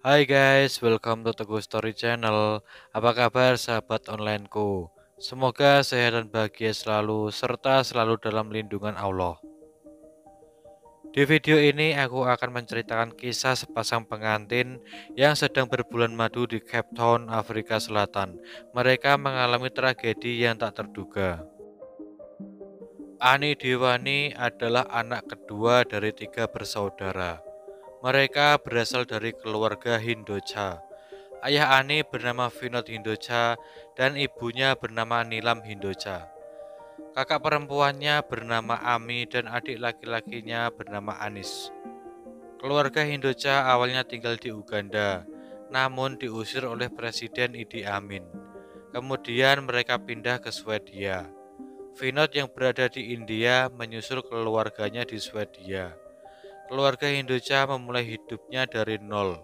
Hai guys, welcome to Teguh Story Channel. Apa kabar sahabat onlineku? Semoga sehat dan bahagia selalu serta selalu dalam lindungan Allah. Di video ini aku akan menceritakan kisah sepasang pengantin yang sedang berbulan madu di Cape Town, Afrika Selatan. Mereka mengalami tragedi yang tak terduga. Ani Dewani adalah anak kedua dari 3 bersaudara. Mereka berasal dari keluarga Hindocha. Ayah Ani bernama Vinod Hindocha dan ibunya bernama Nilam Hindocha. Kakak perempuannya bernama Ami dan adik laki-lakinya bernama Anis. Keluarga Hindocha awalnya tinggal di Uganda, namun diusir oleh Presiden Idi Amin. Kemudian mereka pindah ke Swedia. Vinod yang berada di India menyusul keluarganya di Swedia. Keluarga Hindocha memulai hidupnya dari nol.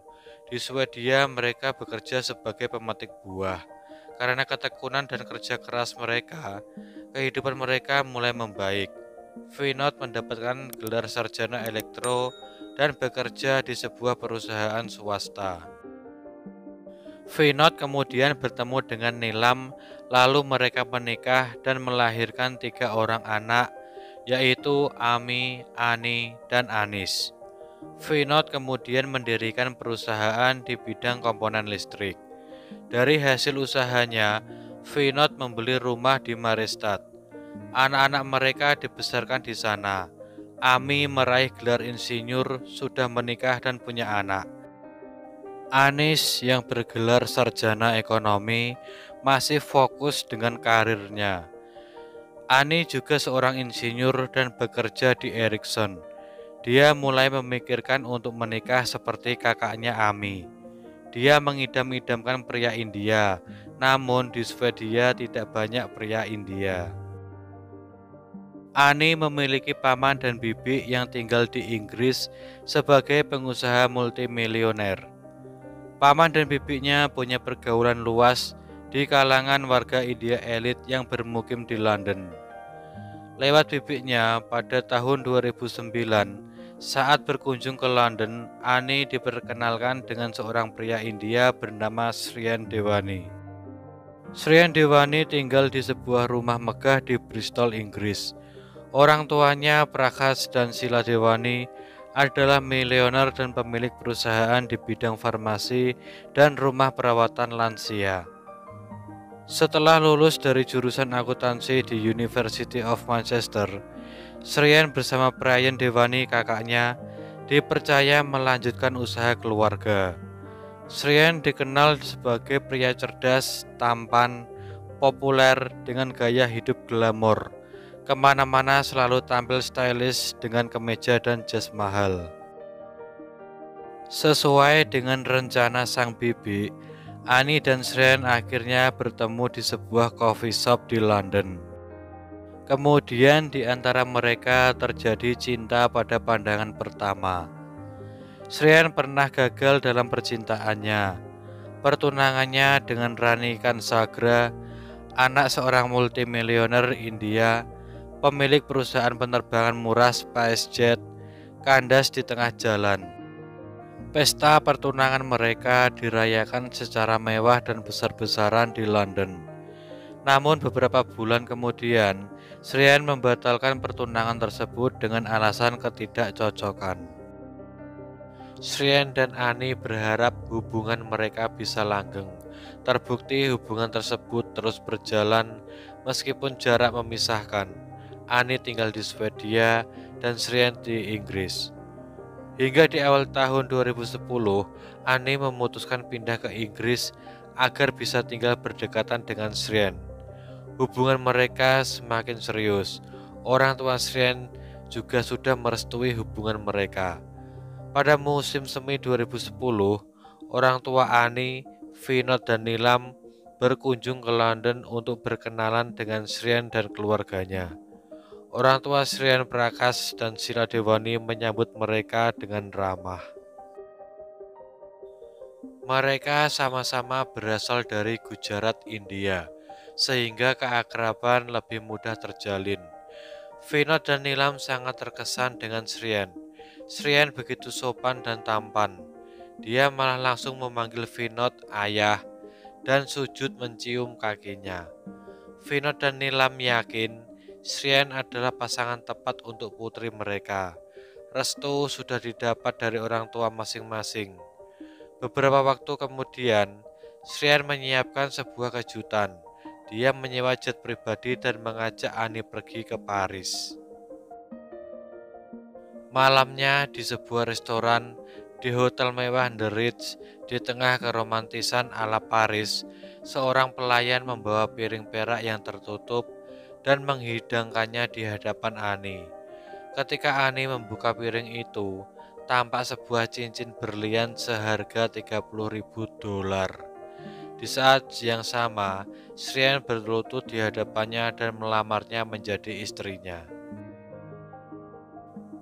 Di Swedia mereka bekerja sebagai pemetik buah. Karena ketekunan dan kerja keras mereka, kehidupan mereka mulai membaik. Vinod mendapatkan gelar sarjana elektro dan bekerja di sebuah perusahaan swasta. Vinod kemudian bertemu dengan Nilam, lalu mereka menikah dan melahirkan 3 orang anak, yaitu Ami, Ani, dan Anis. Vinod kemudian mendirikan perusahaan di bidang komponen listrik. Dari hasil usahanya, Vinod membeli rumah di Mariestad. Anak-anak mereka dibesarkan di sana. Ami meraih gelar insinyur, sudah menikah dan punya anak. Anis yang bergelar sarjana ekonomi masih fokus dengan karirnya. Ani juga seorang insinyur dan bekerja di Ericsson. Dia mulai memikirkan untuk menikah seperti kakaknya Ami. Dia mengidam-idamkan pria India, namun di Swedia tidak banyak pria India. Ani memiliki paman dan bibi yang tinggal di Inggris sebagai pengusaha multimilioner. Paman dan bibinya punya pergaulan luas di kalangan warga India elit yang bermukim di London. Lewat bibinya, pada tahun 2009, saat berkunjung ke London, Ani diperkenalkan dengan seorang pria India bernama Srian Dewani. Srian Dewani tinggal di sebuah rumah megah di Bristol, Inggris. Orang tuanya, Prakash dan Sheila Dewani, adalah miliuner dan pemilik perusahaan di bidang farmasi dan rumah perawatan lansia. Setelah lulus dari jurusan akuntansi di University of Manchester, Srian bersama Brian Dewani kakaknya dipercaya melanjutkan usaha keluarga. Srian dikenal sebagai pria cerdas, tampan, populer dengan gaya hidup glamor. Kemana-mana selalu tampil stylish dengan kemeja dan jas mahal. Sesuai dengan rencana sang bibi, Ani dan Srian akhirnya bertemu di sebuah coffee shop di London. Kemudian di antara mereka terjadi cinta pada pandangan pertama. Srian pernah gagal dalam percintaannya. Pertunangannya dengan Rani Kansagra, anak seorang multimilioner India, pemilik perusahaan penerbangan murah SpiceJet, kandas di tengah jalan. Pesta pertunangan mereka dirayakan secara mewah dan besar-besaran di London. Namun beberapa bulan kemudian, Srian membatalkan pertunangan tersebut dengan alasan ketidakcocokan. Srian dan Ani berharap hubungan mereka bisa langgeng. Terbukti hubungan tersebut terus berjalan meskipun jarak memisahkan. Ani tinggal di Swedia dan Srian di Inggris. Hingga di awal tahun 2010, Ani memutuskan pindah ke Inggris agar bisa tinggal berdekatan dengan Srian. Hubungan mereka semakin serius. Orang tua Srian juga sudah merestui hubungan mereka. Pada musim semi 2010, orang tua Ani, Vinod dan Nilam berkunjung ke London untuk berkenalan dengan Srian dan keluarganya. Orang tua Srian Prakash dan Sheila Dewani menyambut mereka dengan ramah. Mereka sama-sama berasal dari Gujarat, India, sehingga keakraban lebih mudah terjalin. Vinod dan Nilam sangat terkesan dengan Srian. Srian begitu sopan dan tampan. Dia malah langsung memanggil Vinod ayah dan sujud mencium kakinya. Vinod dan Nilam yakin Shrien adalah pasangan tepat untuk putri mereka. Restu sudah didapat dari orang tua masing-masing. Beberapa waktu kemudian, Shrien menyiapkan sebuah kejutan. Dia menyewa jet pribadi dan mengajak Annie pergi ke Paris. Malamnya di sebuah restoran di hotel mewah The Ritz, di tengah keromantisan ala Paris, seorang pelayan membawa piring perak yang tertutup dan menghidangkannya di hadapan Annie. Ketika Annie membuka piring itu, tampak sebuah cincin berlian seharga $30.000. Di saat yang sama, Shrien berlutut di hadapannya dan melamarnya menjadi istrinya.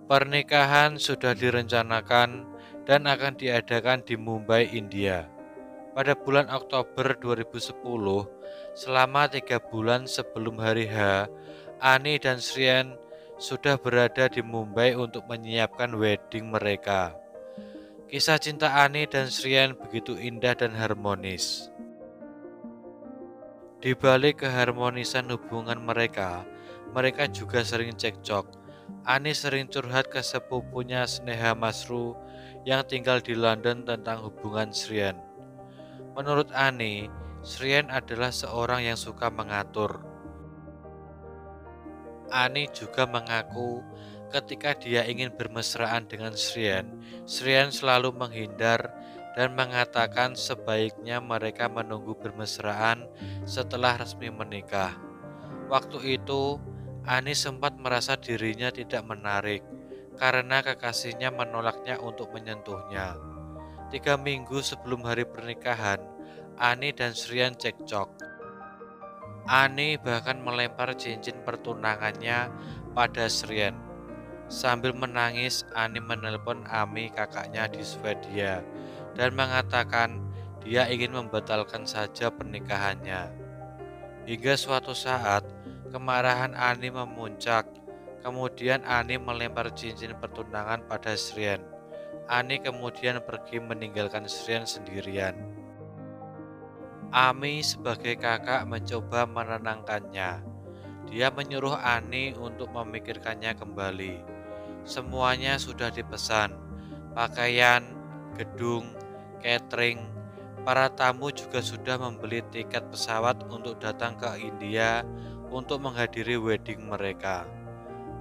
Pernikahan sudah direncanakan dan akan diadakan di Mumbai, India. Pada bulan Oktober 2010, selama 3 bulan sebelum hari H, Annie dan Shrien sudah berada di Mumbai untuk menyiapkan wedding mereka. Kisah cinta Annie dan Shrien begitu indah dan harmonis. Di balik keharmonisan hubungan mereka juga sering cekcok. Annie sering curhat ke sepupunya Sneha Masru yang tinggal di London tentang hubungan Shrien. Menurut Annie, Shrien adalah seorang yang suka mengatur. Annie juga mengaku ketika dia ingin bermesraan dengan Shrien, Shrien selalu menghindar dan mengatakan sebaiknya mereka menunggu bermesraan setelah resmi menikah. Waktu itu, Annie sempat merasa dirinya tidak menarik karena kekasihnya menolaknya untuk menyentuhnya. 3 minggu sebelum hari pernikahan, Annie dan Shrien cekcok. Annie bahkan melempar cincin pertunangannya pada Shrien. Sambil menangis, Annie menelpon Ami, kakaknya di Swedia, dan mengatakan dia ingin membatalkan saja pernikahannya. Hingga suatu saat, kemarahan Annie memuncak. Kemudian Annie melempar cincin pertunangan pada Shrien. Annie kemudian pergi meninggalkan Shrien sendirian. Ami sebagai kakak mencoba menenangkannya. Dia menyuruh Annie untuk memikirkannya kembali. Semuanya sudah dipesan, pakaian, gedung, catering. Para tamu juga sudah membeli tiket pesawat untuk datang ke India untuk menghadiri wedding mereka.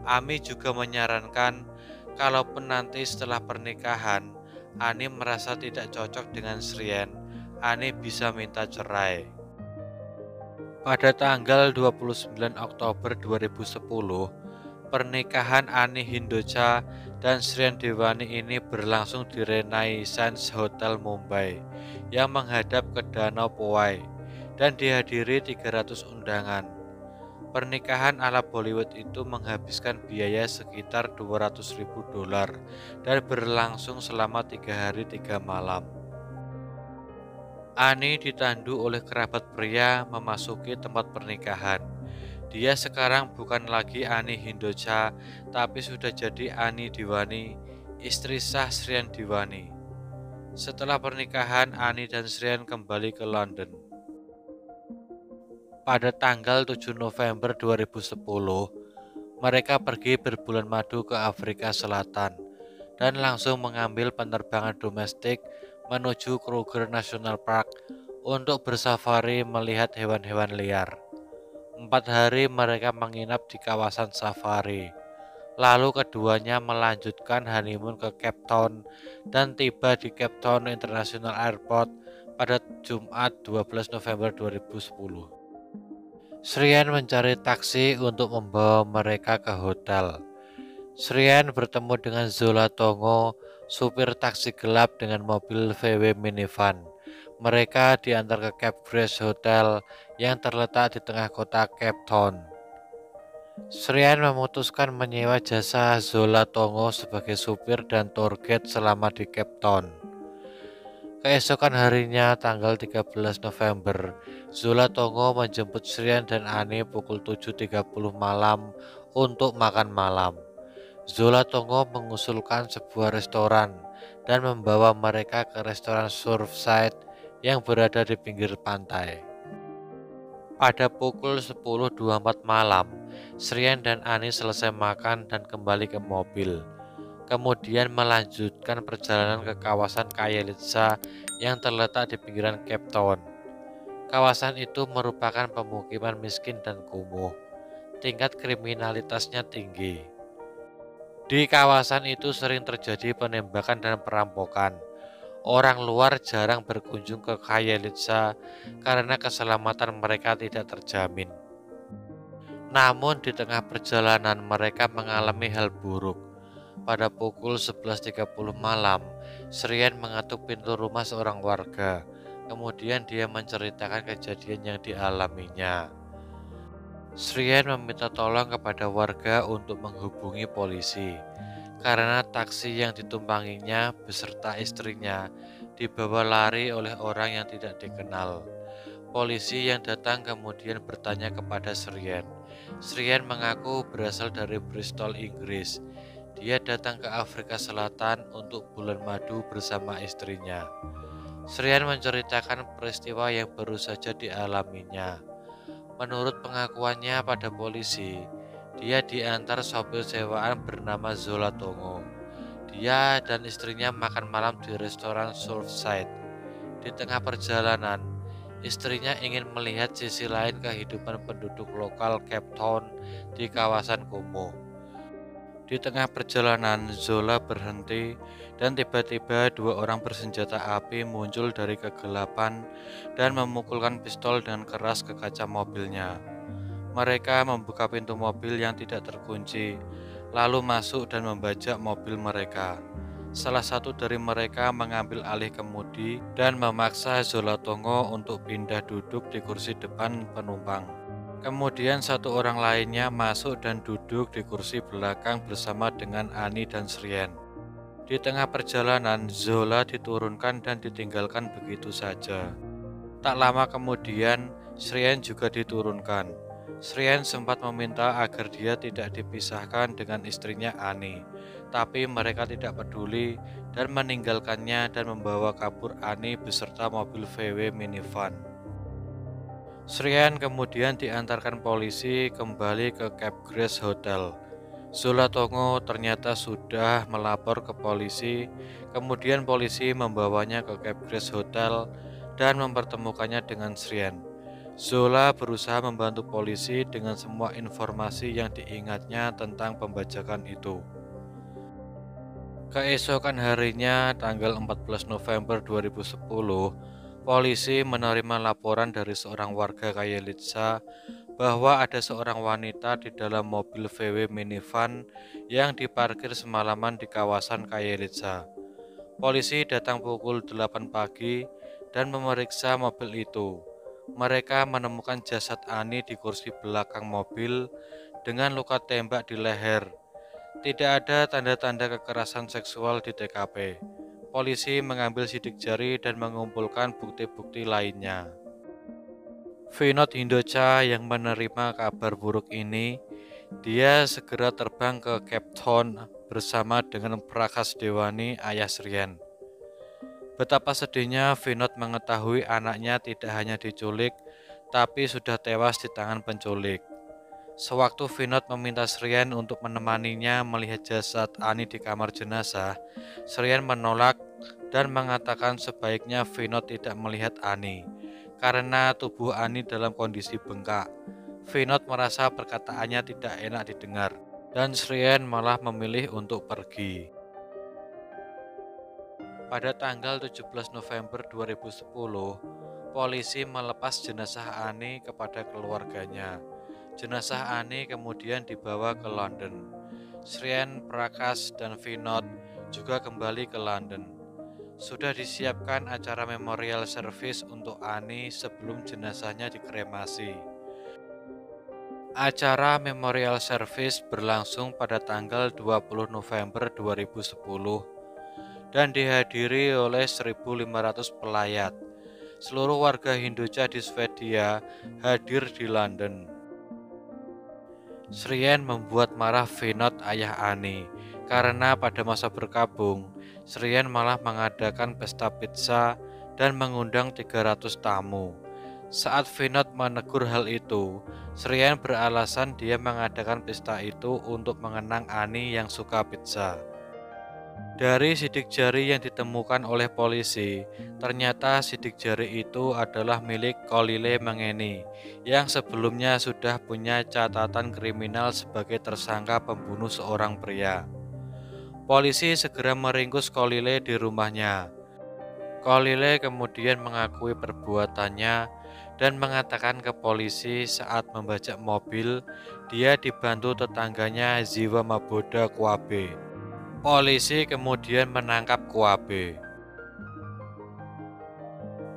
Ami juga menyarankan kalaupun nanti setelah pernikahan Annie merasa tidak cocok dengan Shrien, Annie bisa minta cerai. Pada tanggal 29 Oktober 2010, pernikahan Annie Hindocha dan Shrien Dewani ini berlangsung di Renaissance Hotel Mumbai yang menghadap ke Danau Powai dan dihadiri 300 undangan. Pernikahan ala Bollywood itu menghabiskan biaya sekitar $200.000 dan berlangsung selama 3 hari 3 malam. Annie ditandu oleh kerabat pria memasuki tempat pernikahan. Dia sekarang bukan lagi Annie Hindocha, tapi sudah jadi Annie Dewani, istri sah Shrien Dewani. Setelah pernikahan, Annie dan Shrien kembali ke London. Pada tanggal 7 November 2010, mereka pergi berbulan madu ke Afrika Selatan dan langsung mengambil penerbangan domestik menuju Kruger National Park untuk bersafari melihat hewan-hewan liar. 4 hari mereka menginap di kawasan safari. Lalu keduanya melanjutkan honeymoon ke Cape Town dan tiba di Cape Town International Airport pada Jumat 12 November 2010. Shrien mencari taksi untuk membawa mereka ke hotel. Shrien bertemu dengan Zola Tongo, supir taksi gelap dengan mobil VW minivan. Mereka diantar ke Cape Grace Hotel yang terletak di tengah kota Cape Town. Shrien memutuskan menyewa jasa Zola Tongo sebagai supir dan tour guide selama di Cape Town. Keesokan harinya, tanggal 13 November, Zola Tongo menjemput Shrien dan Annie pukul 7.30 malam untuk makan malam. Zola Tongo mengusulkan sebuah restoran dan membawa mereka ke restoran Surfside yang berada di pinggir pantai. Pada pukul 10.24 malam, Srian dan Ani selesai makan dan kembali ke mobil. Kemudian melanjutkan perjalanan ke kawasan Khayelitsha yang terletak di pinggiran Cape Town. Kawasan itu merupakan pemukiman miskin dan kumuh. Tingkat kriminalitasnya tinggi. Di kawasan itu sering terjadi penembakan dan perampokan. Orang luar jarang berkunjung ke Khayelitsha karena keselamatan mereka tidak terjamin. Namun di tengah perjalanan mereka mengalami hal buruk. Pada pukul 11.30 malam, Srian mengetuk pintu rumah seorang warga. Kemudian dia menceritakan kejadian yang dialaminya. Srian meminta tolong kepada warga untuk menghubungi polisi karena taksi yang ditumpanginya beserta istrinya dibawa lari oleh orang yang tidak dikenal. Polisi yang datang kemudian bertanya kepada Srian. Srian mengaku berasal dari Bristol, Inggris. Dia datang ke Afrika Selatan untuk bulan madu bersama istrinya. Srian menceritakan peristiwa yang baru saja dialaminya. Menurut pengakuannya pada polisi, dia diantar sopir sewaan bernama Zola Tongo. Dia dan istrinya makan malam di restoran Surfside. Di tengah perjalanan, istrinya ingin melihat sisi lain kehidupan penduduk lokal Cape Town di kawasan kumuh. Di tengah perjalanan, Zola berhenti dan tiba-tiba dua orang bersenjata api muncul dari kegelapan dan memukulkan pistol dengan keras ke kaca mobilnya. Mereka membuka pintu mobil yang tidak terkunci, lalu masuk dan membajak mobil mereka. Salah satu dari mereka mengambil alih kemudi dan memaksa Zola Tongo untuk pindah duduk di kursi depan penumpang. Kemudian satu orang lainnya masuk dan duduk di kursi belakang bersama dengan Ani dan Srian. Di tengah perjalanan, Zola diturunkan dan ditinggalkan begitu saja. Tak lama kemudian, Srian juga diturunkan. Srian sempat meminta agar dia tidak dipisahkan dengan istrinya Ani, tapi mereka tidak peduli dan meninggalkannya dan membawa kabur Ani beserta mobil VW minivan. Srian kemudian diantarkan polisi kembali ke Cape Grace Hotel. Zola Tongo ternyata sudah melapor ke polisi, kemudian polisi membawanya ke Cape Grace Hotel dan mempertemukannya dengan Srian. Zola berusaha membantu polisi dengan semua informasi yang diingatnya tentang pembajakan itu. Keesokan harinya, tanggal 14 November 2010, polisi menerima laporan dari seorang warga Khayelitsha bahwa ada seorang wanita di dalam mobil VW minivan yang diparkir semalaman di kawasan Khayelitsha. Polisi datang pukul 8 pagi dan memeriksa mobil itu. Mereka menemukan jasad Ani di kursi belakang mobil dengan luka tembak di leher. Tidak ada tanda-tanda kekerasan seksual di TKP. Polisi mengambil sidik jari dan mengumpulkan bukti-bukti lainnya. Vinod Hindocha yang menerima kabar buruk ini, dia segera terbang ke Cape Town bersama dengan Prakash Dewani, ayah Srian. Betapa sedihnya Vinod mengetahui anaknya tidak hanya diculik, tapi sudah tewas di tangan penculik. Sewaktu Vinod meminta Srian untuk menemaninya melihat jasad Ani di kamar jenazah, Srian menolak dan mengatakan sebaiknya Vinod tidak melihat Ani karena tubuh Ani dalam kondisi bengkak. Vinod merasa perkataannya tidak enak didengar dan Srian malah memilih untuk pergi. Pada tanggal 17 November 2010, polisi melepas jenazah Ani kepada keluarganya. Jenazah Ani kemudian dibawa ke London. Srian, Prakash, dan Vinod juga kembali ke London. Sudah disiapkan acara memorial service untuk Ani sebelum jenazahnya dikremasi. Acara memorial service berlangsung pada tanggal 20 November 2010 dan dihadiri oleh 1.500 pelayat. Seluruh warga Hindocha di Swedia hadir di London. Srian membuat marah Vinod, ayah Ani, karena pada masa berkabung, Srian malah mengadakan pesta pizza dan mengundang 300 tamu. Saat Vinod menegur hal itu, Srian beralasan dia mengadakan pesta itu untuk mengenang Ani yang suka pizza. Dari sidik jari yang ditemukan oleh polisi, ternyata sidik jari itu adalah milik Kolile Mengeni yang sebelumnya sudah punya catatan kriminal sebagai tersangka pembunuh seorang pria. Polisi segera meringkus Kolile di rumahnya. Kolile kemudian mengakui perbuatannya dan mengatakan ke polisi saat membajak mobil, dia dibantu tetangganya Ziwa Maboda Kuabe. Polisi kemudian menangkap Kuabe.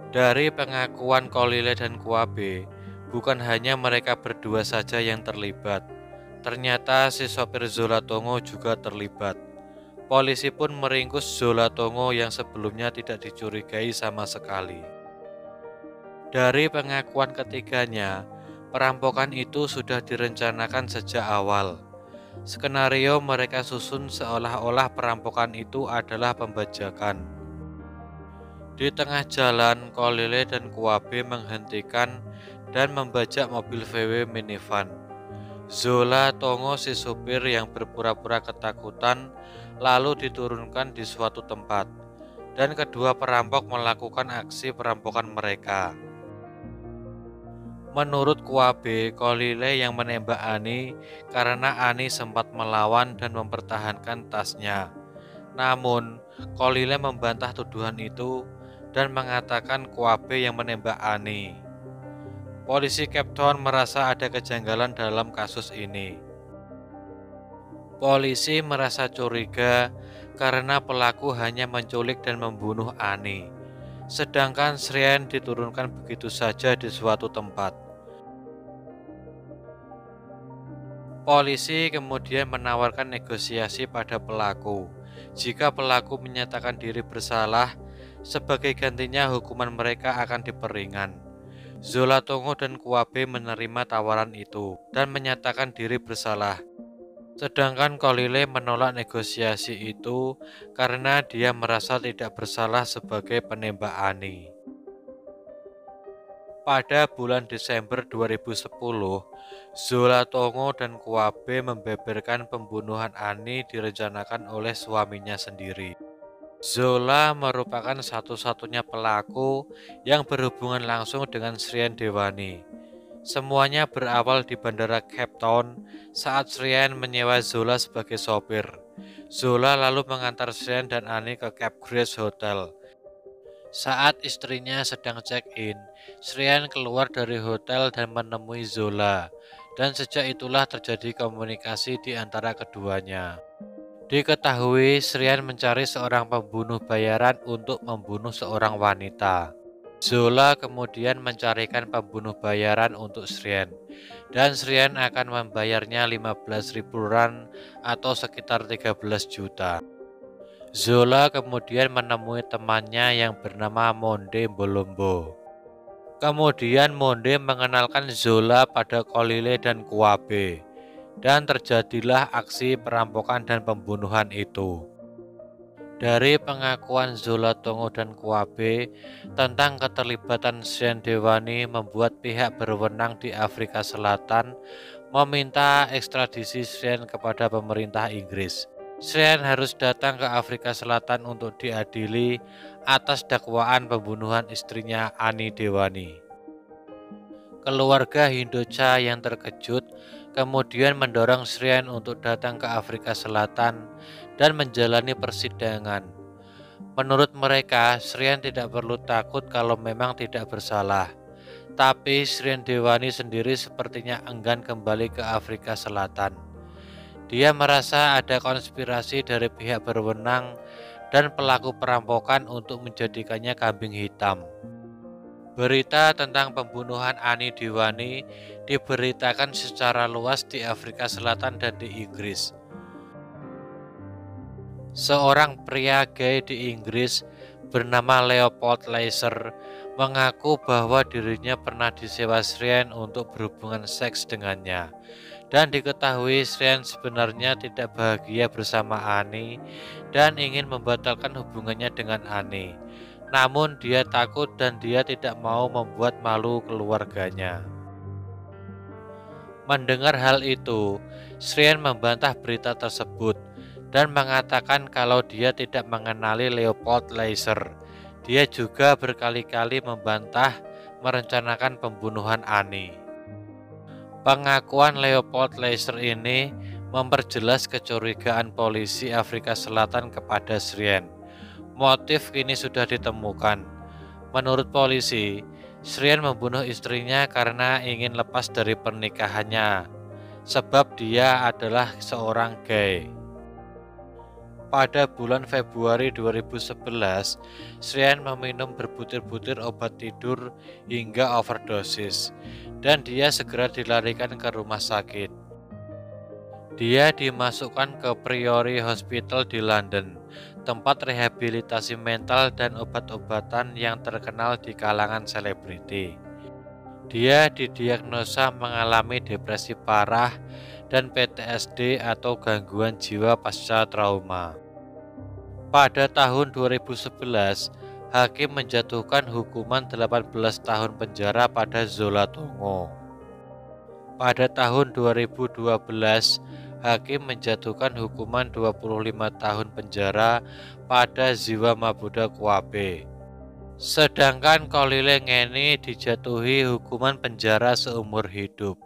Dari pengakuan Kolile dan Kuabe, bukan hanya mereka berdua saja yang terlibat. Ternyata si sopir Zolatongo juga terlibat. Polisi pun meringkus Zolatongo yang sebelumnya tidak dicurigai sama sekali. Dari pengakuan ketiganya, perampokan itu sudah direncanakan sejak awal. Skenario mereka susun seolah-olah perampokan itu adalah pembajakan. Di tengah jalan, Kolile dan Kuabe menghentikan dan membajak mobil VW minivan. Zolatongo si supir yang berpura-pura ketakutan lalu diturunkan di suatu tempat, dan kedua perampok melakukan aksi perampokan mereka. Menurut Kuabe, Kolile yang menembak Ani karena Ani sempat melawan dan mempertahankan tasnya. Namun, Kolile membantah tuduhan itu dan mengatakan Kuabe yang menembak Ani. Polisi Cape Town merasa ada kejanggalan dalam kasus ini. Polisi merasa curiga karena pelaku hanya menculik dan membunuh Ani, sedangkan Srian diturunkan begitu saja di suatu tempat. Polisi kemudian menawarkan negosiasi pada pelaku. Jika pelaku menyatakan diri bersalah, sebagai gantinya hukuman mereka akan diperingan. Zolatongo dan Kuabe menerima tawaran itu dan menyatakan diri bersalah. Sedangkan Kolile menolak negosiasi itu karena dia merasa tidak bersalah sebagai penembak Ani. Pada bulan Desember 2010, Zolatongo dan Kuabe membeberkan pembunuhan Ani direncanakan oleh suaminya sendiri. Zola merupakan satu-satunya pelaku yang berhubungan langsung dengan Srian Dewani. Semuanya berawal di Bandara Cape Town saat Srian menyewa Zola sebagai sopir. Zola lalu mengantar Srian dan Ani ke Cape Grace Hotel. Saat istrinya sedang check-in, Srian keluar dari hotel dan menemui Zola, dan sejak itulah terjadi komunikasi di antara keduanya. Diketahui Srian mencari seorang pembunuh bayaran untuk membunuh seorang wanita. Zola kemudian mencarikan pembunuh bayaran untuk Srian, dan Srian akan membayarnya 15.000 rand atau sekitar 13 juta. Zola kemudian menemui temannya yang bernama Monde Bolombo. Kemudian Monde mengenalkan Zola pada Kolile dan Kuabe, dan terjadilah aksi perampokan dan pembunuhan itu. Dari pengakuan Zolatongo dan Kuabe tentang keterlibatan Srian Dewani membuat pihak berwenang di Afrika Selatan meminta ekstradisi Srian kepada pemerintah Inggris. Srian harus datang ke Afrika Selatan untuk diadili atas dakwaan pembunuhan istrinya Ani Dewani. Keluarga Hindocha yang terkejut kemudian mendorong Srian untuk datang ke Afrika Selatan dan menjalani persidangan. Menurut mereka, Srian tidak perlu takut kalau memang tidak bersalah. Tapi Srian Dewani sendiri sepertinya enggan kembali ke Afrika Selatan. Dia merasa ada konspirasi dari pihak berwenang dan pelaku perampokan untuk menjadikannya kambing hitam. Berita tentang pembunuhan Ani Dewani diberitakan secara luas di Afrika Selatan dan di Inggris. Seorang pria gay di Inggris bernama Leopold Leiser mengaku bahwa dirinya pernah disewa Srian untuk berhubungan seks dengannya. Dan diketahui Srian sebenarnya tidak bahagia bersama Ani dan ingin membatalkan hubungannya dengan Ani. Namun dia takut dan dia tidak mau membuat malu keluarganya. Mendengar hal itu, Srian membantah berita tersebut dan mengatakan kalau dia tidak mengenali Leopold Laser. Dia juga berkali-kali membantah merencanakan pembunuhan Ani. Pengakuan Leopold Laser ini memperjelas kecurigaan polisi Afrika Selatan kepada Srian. Motif kini sudah ditemukan. Menurut polisi, Srian membunuh istrinya karena ingin lepas dari pernikahannya, sebab dia adalah seorang gay. Pada bulan Februari 2011, Srian meminum berbutir-butir obat tidur hingga overdosis, dan dia segera dilarikan ke rumah sakit. Dia dimasukkan ke Priory Hospital di London, tempat rehabilitasi mental dan obat-obatan yang terkenal di kalangan selebriti. Dia didiagnosa mengalami depresi parah dan PTSD atau gangguan jiwa pasca trauma. Pada tahun 2011, hakim menjatuhkan hukuman 18 tahun penjara pada Zola Tongo. Pada tahun 2012, hakim menjatuhkan hukuman 25 tahun penjara pada Ziwa Mabuda Kuabe. Sedangkan Kolile Ngeni dijatuhi hukuman penjara seumur hidup.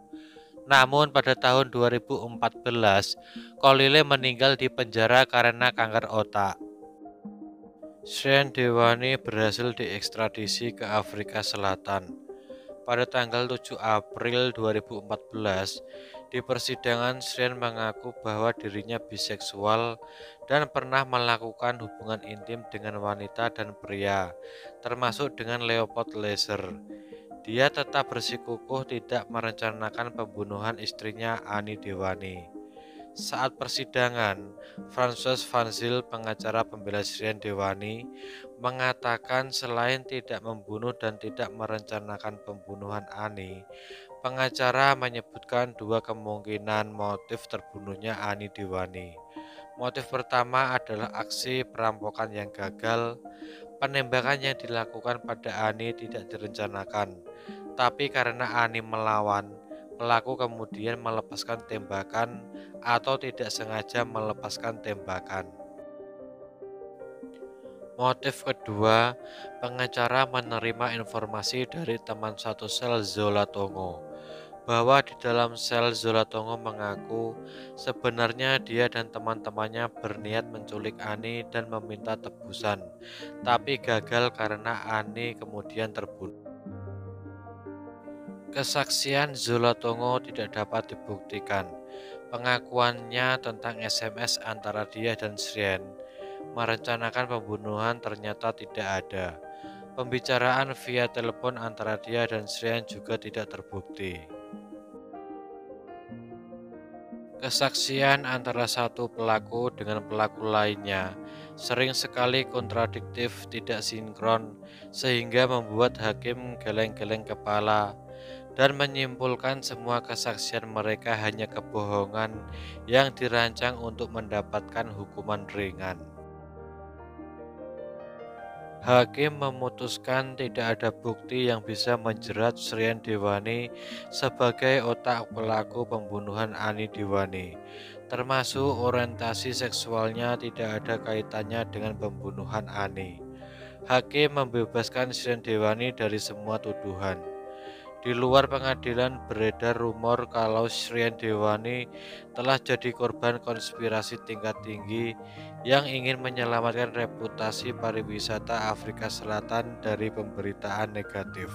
Namun pada tahun 2014, Kolile meninggal di penjara karena kanker otak. Srian Dewani berhasil diekstradisi ke Afrika Selatan. Pada tanggal 7 April 2014, di persidangan Srian mengaku bahwa dirinya biseksual dan pernah melakukan hubungan intim dengan wanita dan pria, termasuk dengan Leopold Laser. Dia tetap bersikukuh tidak merencanakan pembunuhan istrinya Ani Dewani. Saat persidangan, François Van Zyl, pengacara pembela Srian Dewani, mengatakan selain tidak membunuh dan tidak merencanakan pembunuhan Ani, pengacara menyebutkan dua kemungkinan motif terbunuhnya Ani Dewani. Motif pertama adalah aksi perampokan yang gagal. Penembakan yang dilakukan pada Ani tidak direncanakan, tapi karena Ani melawan, pelaku kemudian melepaskan tembakan atau tidak sengaja melepaskan tembakan. Motif kedua, pengacara menerima informasi dari teman satu sel Zola Tongo bahwa di dalam sel Zola Tongo mengaku sebenarnya dia dan teman-temannya berniat menculik Ani dan meminta tebusan, tapi gagal karena Ani kemudian terbunuh. Kesaksian Zola Tongo tidak dapat dibuktikan. Pengakuannya tentang SMS antara dia dan Srian merencanakan pembunuhan ternyata tidak ada. Pembicaraan via telepon antara dia dan Srian juga tidak terbukti. Kesaksian antara satu pelaku dengan pelaku lainnya sering sekali kontradiktif, tidak sinkron, sehingga membuat hakim geleng-geleng kepala dan menyimpulkan semua kesaksian mereka hanya kebohongan yang dirancang untuk mendapatkan hukuman ringan. Hakim memutuskan tidak ada bukti yang bisa menjerat Srian Dewani sebagai otak pelaku pembunuhan Ani Dewani, termasuk orientasi seksualnya tidak ada kaitannya dengan pembunuhan Ani. Hakim membebaskan Srian Dewani dari semua tuduhan. Di luar pengadilan beredar rumor kalau Srian Dewani telah jadi korban konspirasi tingkat tinggi yang ingin menyelamatkan reputasi pariwisata Afrika Selatan dari pemberitaan negatif.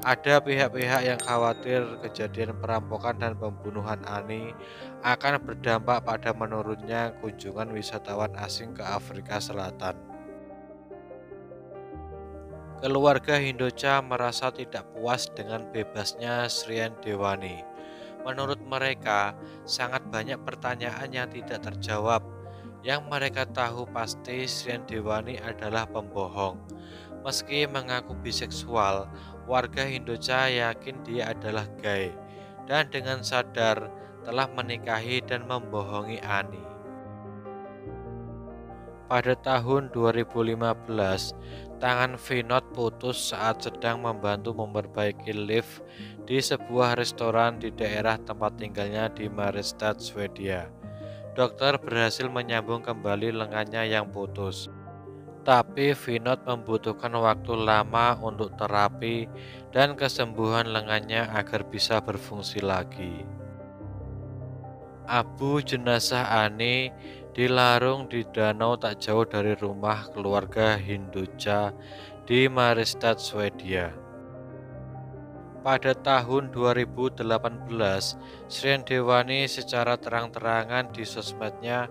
Ada pihak-pihak yang khawatir kejadian perampokan dan pembunuhan Ani akan berdampak pada menurunnya kunjungan wisatawan asing ke Afrika Selatan. Keluarga Hindocha merasa tidak puas dengan bebasnya Srian Dewani. Menurut mereka, sangat banyak pertanyaan yang tidak terjawab. Yang mereka tahu pasti Srian Dewani adalah pembohong. Meski mengaku biseksual, warga Hindocha yakin dia adalah gay. Dan dengan sadar telah menikahi dan membohongi Ani. Pada tahun 2015, tangan Vinod putus saat sedang membantu memperbaiki lift di sebuah restoran di daerah tempat tinggalnya di Mariestad, Swedia. Dokter berhasil menyambung kembali lengannya yang putus. Tapi Vinod membutuhkan waktu lama untuk terapi dan kesembuhan lengannya agar bisa berfungsi lagi. Abu jenazah Ani dilarung di danau tak jauh dari rumah keluarga Hinduja di Mariestad, Swedia. Pada tahun 2018, Srian Dewani secara terang-terangan di sosmednya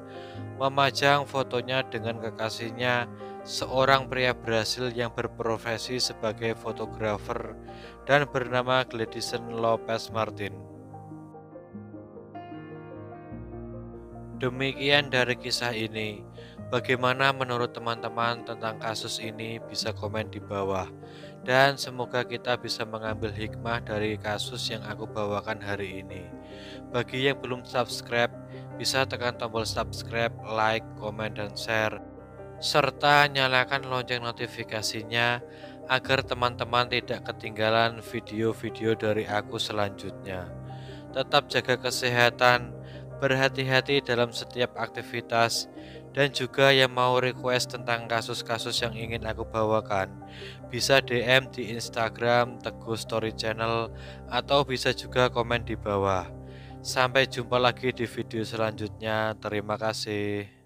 memajang fotonya dengan kekasihnya, seorang pria Brasil yang berprofesi sebagai fotografer dan bernama Gladison Lopes Martin. Demikian dari kisah ini. Bagaimana menurut teman-teman tentang kasus ini? Bisa komen di bawah. Dan semoga kita bisa mengambil hikmah dari kasus yang aku bawakan hari ini. Bagi yang belum subscribe, bisa tekan tombol subscribe, like, komen, dan share. Serta nyalakan lonceng notifikasinya agar teman-teman tidak ketinggalan video-video dari aku selanjutnya. Tetap jaga kesehatan, berhati-hati dalam setiap aktivitas, dan juga yang mau request tentang kasus-kasus yang ingin aku bawakan, bisa DM di Instagram Teguh Story Channel atau bisa juga komen di bawah. Sampai jumpa lagi di video selanjutnya. Terima kasih.